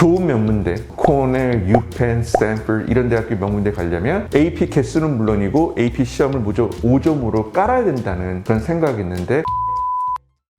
좋은 명문대, 코넬, 유펜, 스탠퍼드 이런 대학교 명문대 가려면 AP 개수는 물론이고 AP 시험을 무조건 5점으로 깔아야 된다는 그런 생각이 있는데,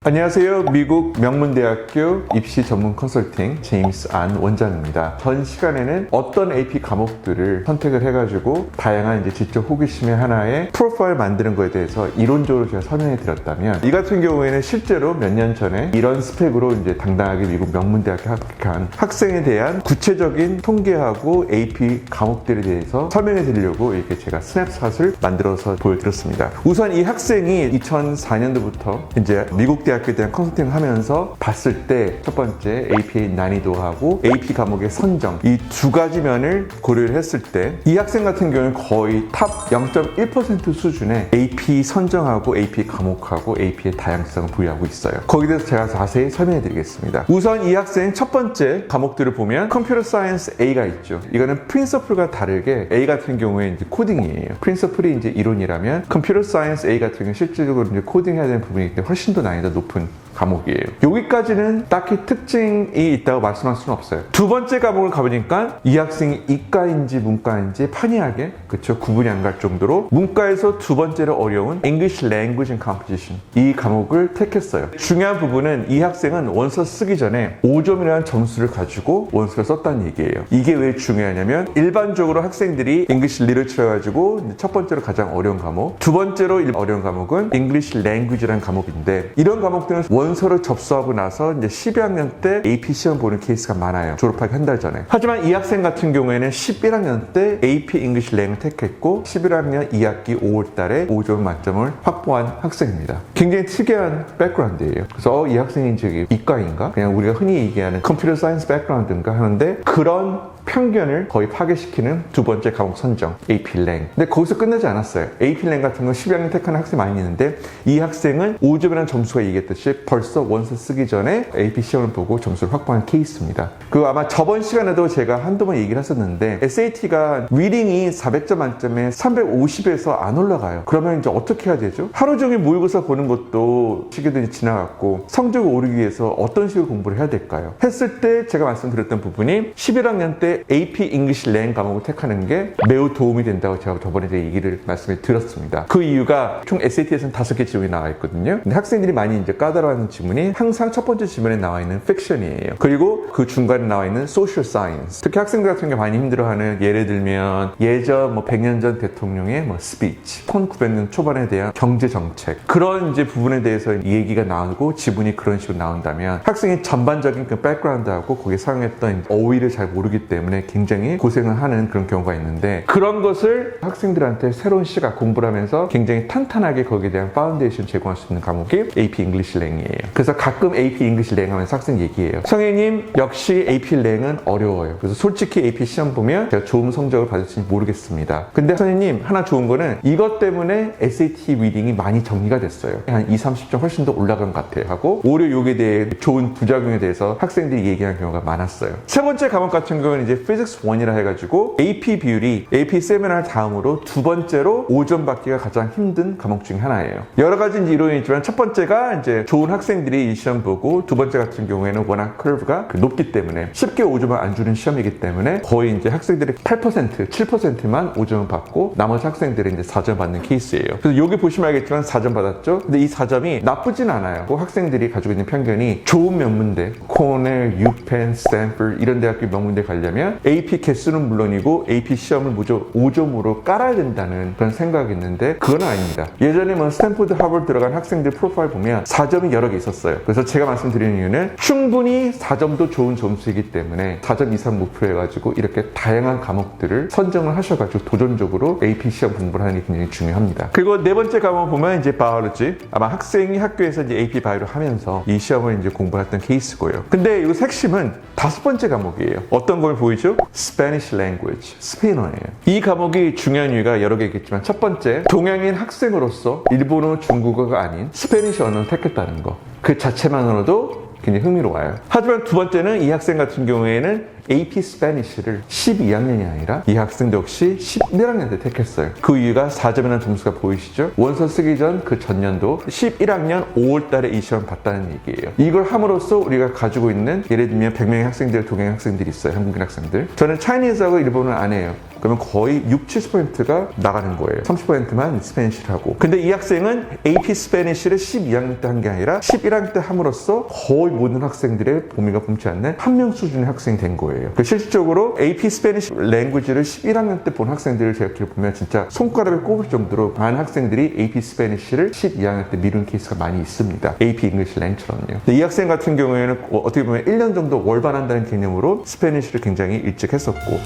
안녕하세요. 미국 명문대학교 입시 전문 컨설팅 제임스 안 원장입니다. 전 시간에는 어떤 AP 과목들을 선택을 해가지고 다양한 이제 지적 호기심의 하나의 프로파일 만드는 거에 대해서 이론적으로 제가 설명해 드렸다면, 이 같은 경우에는 실제로 몇 년 전에 이런 스펙으로 이제 당당하게 미국 명문대학교 합격한 학생에 대한 구체적인 통계하고 AP 과목들에 대해서 설명해 드리려고 이렇게 제가 스냅샷을 만들어서 보여드렸습니다. 우선 이 학생이 2004년도부터 이제 미국 대학교에 대한 컨설팅을 하면서 봤을 때 첫 번째 AP의 난이도하고 AP 과목의 선정, 이 두 가지 면을 고려를 했을 때 이 학생 같은 경우는 거의 탑 0.1% 수준의 AP 선정하고 AP 과목하고 AP의 다양성을 부여하고 있어요. 거기에 대해서 제가 자세히 설명해 드리겠습니다. 우선 이 학생 첫 번째 과목들을 보면 컴퓨터 사이언스 A가 있죠. 이거는 프린서플과 다르게 A 같은 경우에 이제 코딩이에요. 프린서플이 이제 이론이라면 컴퓨터 사이언스 A 같은 경우는 실질적으로 이제 코딩해야 되는 부분이기 때문에 훨씬 더 난이도가 높은 과목이에요. 여기까지는 딱히 특징이 있다고 말씀할 수는 없어요. 두 번째 과목을 가보니까 이 학생이 이과인지 문과인지 판이하게, 그쵸, 구분이 안 갈 정도로 문과에서 두 번째로 어려운 English Language and Composition, 이 과목을 택했어요. 중요한 부분은 이 학생은 원서 쓰기 전에 5점이라는 점수를 가지고 원서를 썼다는 얘기예요. 이게 왜 중요하냐면, 일반적으로 학생들이 English Literature 가지고 첫 번째로 가장 어려운 과목, 두 번째로 어려운 과목은 English Language라는 과목인데, 이런 과목들은 원서를 접수하고 나서 이제 12학년 때 AP 시험 보는 케이스가 많아요. 졸업하기 한 달 전에. 하지만 이 학생 같은 경우에는 11학년 때 AP English Lang을 택했고 11학년 2학기 5월 달에 5점 만점을 확보한 학생입니다. 굉장히 특이한 백그라운드예요. 그래서 이 학생이 이제 이과인가? 그냥 우리가 흔히 얘기하는 컴퓨터 사이언스 백그라운드인가 하는데, 그런 편견을 거의 파괴시키는 두 번째 과목 선정, AP Lang. 근데 거기서 끝나지 않았어요. AP Lang 같은 건 12학년 택하는 학생이 많이 있는데, 이 학생은 5점이라는 점수가 얘기했듯이 벌써 원서 쓰기 전에 AP 시험을 보고 점수를 확보한 케이스입니다. 그 아마 저번 시간에도 제가 한두 번 얘기를 했었는데, SAT가 리딩이 400점 만점에 350에서 안 올라가요. 그러면 이제 어떻게 해야 되죠? 하루 종일 모의고사 보는 것도 시기들이 지나갔고, 성적을 오르기 위해서 어떤 식으로 공부를 해야 될까요? 했을 때 제가 말씀드렸던 부분이 11학년 때 AP English Lang 과목을 택하는 게 매우 도움이 된다고 제가 저번에 얘기를 말씀을 드렸습니다. 그 이유가 총 SAT에서는 5개 지문이 나와 있거든요. 근데 학생들이 많이 이제 까다로워하는 지문이 항상 첫 번째 지문에 나와 있는 fiction이에요. 그리고 그 중간에 나와 있는 social science. 특히 학생들 같은 경우 많이 힘들어하는, 예를 들면 예전 100년 전 대통령의 speech, 1900년 초반에 대한 경제 정책, 그런 이제 부분에 대해서 얘기가 나오고 지문이 그런 식으로 나온다면, 학생의 전반적인 그 백그라운드하고 거기에 사용했던 어휘를 잘 모르기 때문에 굉장히 고생을 하는 그런 경우가 있는데, 그런 것을 학생들한테 새로운 시각 공부를 하면서 굉장히 탄탄하게 거기에 대한 파운데이션 제공할 수 있는 과목이 AP English Lang이에요. 그래서 가끔 AP English Lang 하면서 학생 얘기해요. 선생님, 역시 AP Lang은 어려워요. 그래서 솔직히 AP 시험 보면 제가 좋은 성적을 받을지 모르겠습니다. 근데 선생님, 하나 좋은 거는 이것 때문에 SAT 리딩이 많이 정리가 됐어요. 한 20-30점 훨씬 더 올라간 것 같아요 하고, 오히려 요게 대해 좋은 부작용에 대해서 학생들이 얘기하는 경우가 많았어요. 세 번째 과목 같은 경우는 이제 Physics 1이라 해가지고 AP 비율이 AP 세미나를 다음으로 두 번째로 5점 받기가 가장 힘든 과목 중 하나예요. 여러 가지 이론이 있지만, 첫 번째가 이제 좋은 학생들이 이 시험 보고, 두 번째 같은 경우에는 워낙 커브가 높기 때문에 쉽게 5점을 안 주는 시험이기 때문에 거의 이제 학생들이 8%, 7%만 5점을 받고 나머지 학생들이 이제 4점 받는 케이스예요. 그래서 여기 보시면 알겠지만 4점 받았죠? 근데 이 4점이 나쁘진 않아요. 그 학생들이 가지고 있는 편견이 좋은 명문대, 코넬, 유펜, 스탠퍼드 이런 대학교 명문대 가려면 AP 개수는 물론이고 AP 시험을 무조건 5점으로 깔아야 된다는 그런 생각이 있는데, 그건 아닙니다. 예전에 스탠포드, 하버드 들어간 학생들 프로파일 보면 4점이 여러 개 있었어요. 그래서 제가 말씀드리는 이유는 충분히 4점도 좋은 점수이기 때문에 4점 이상 목표 해가지고 이렇게 다양한 과목들을 선정을 하셔가지고 도전적으로 AP 시험 공부를 하는 게 굉장히 중요합니다. 그리고 네 번째 과목 보면 이제 바이올로지. 아마 학생이 학교에서 이제 AP 바이오를 하면서 이 시험을 이제 공부했던 케이스고요. 근데 이 핵심은 5번째 과목이에요. 어떤 걸 보이죠? Spanish Language, 스페인어예요. 이 과목이 중요한 이유가 여러 개 있겠지만, 첫 번째, 동양인 학생으로서 일본어, 중국어가 아닌 스페니쉬 언어를 택했다는 거. 그 자체만으로도 굉장히 흥미로워요. 하지만 두 번째는 이 학생 같은 경우에는 AP 스페니쉬를 12학년이 아니라 이 학생도 역시 11학년 때 택했어요. 그 이유가 4점이라는 점수가 보이시죠? 원서 쓰기 전 그 전년도 11학년 5월 달에 이 시험 봤다는 얘기예요. 이걸 함으로써 우리가 가지고 있는 예를 들면 100명의 학생들, 동양 학생들이 있어요. 한국인 학생들. 저는 차이니즈하고 일본어를 안 해요. 그러면 거의 70~70%가 나가는 거예요. 30%만 스페니쉬를 하고. 근데 이 학생은 AP 스페니쉬를 12학년 때 한 게 아니라 11학년 때 함으로써 거의 모든 학생들의 범위가 범치 않는 한 명 수준의 학생이 된 거예요. 실질적으로 AP 스페니쉬 랭귀지를 11학년 때 본 학생들을 제가 기록 보면 진짜 손가락에 꼽을 정도로 많은 학생들이 AP 스페니쉬를 12학년 때 미룬 케이스가 많이 있습니다. AP 잉글리시 랭처럼요. 이 학생 같은 경우에는 어떻게 보면 1년 정도 월반한다는 개념으로 스페니쉬를 굉장히 일찍 했었고,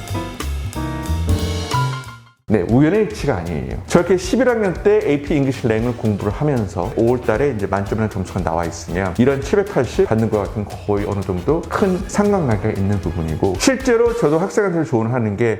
네, 우연의 일치가 아니에요. 저렇게 11학년 때 AP 잉글리시 랭을 공부를 하면서 5월 달에 이제 만점이라는 점수가 나와 있으면 이런 780 받는 것 같은 거의 어느 정도 큰 상관관계가 있는 부분이고, 실제로 저도 학생한테 조언하는 게